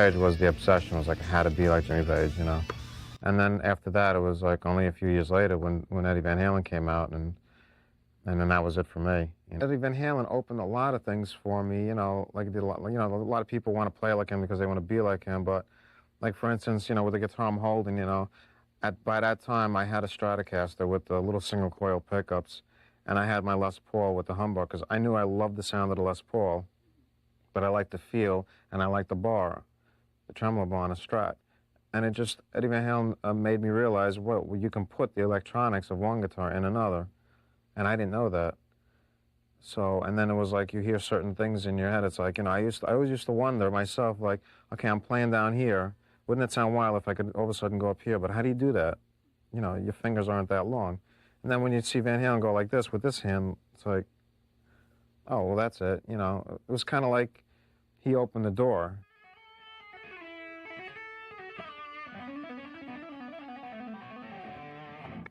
Page was the obsession. It was like, I had to be like Jimmy Page, you know. And then after that, it was like only a few years later when Eddie Van Halen came out, and then that was it for me. You know, Eddie Van Halen opened a lot of things for me, you know, like it did a lot, you know, a lot of people want to play like him because they want to be like him, but like for instance, you know, with the guitar I'm holding, you know, by that time I had a Stratocaster with the little single coil pickups, and I had my Les Paul with the humbucker because I knew I loved the sound of the Les Paul, but I liked the feel and I liked the bar, the tremolo bar on a Strat. And it just, Eddie Van Halen made me realize, well, you can put the electronics of one guitar in another. And I didn't know that. So, and then it was like you hear certain things in your head. It's like, you know, I always used to wonder myself, like, okay, I'm playing down here. Wouldn't it sound wild if I could all of a sudden go up here? But how do you do that? You know, your fingers aren't that long. And then when you see Van Halen go like this with this hand, it's like, oh, well, that's it. You know, it was kind of like he opened the door.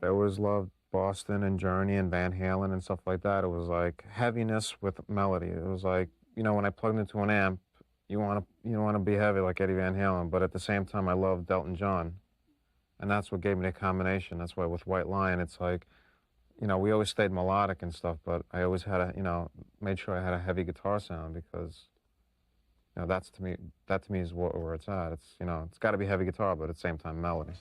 I always loved Boston and Journey and Van Halen and stuff like that. It was like heaviness with melody. It was like, you know, when I plugged into an amp, you want to be heavy like Eddie Van Halen, but at the same time I loved Elton John. And that's what gave me the combination. That's why with White Lion, it's like, you know, we always stayed melodic and stuff, but I always had a, you know, made sure I had a heavy guitar sound because, you know, that to me is where it's at. It's, you know, it's got to be heavy guitar, but at the same time melody.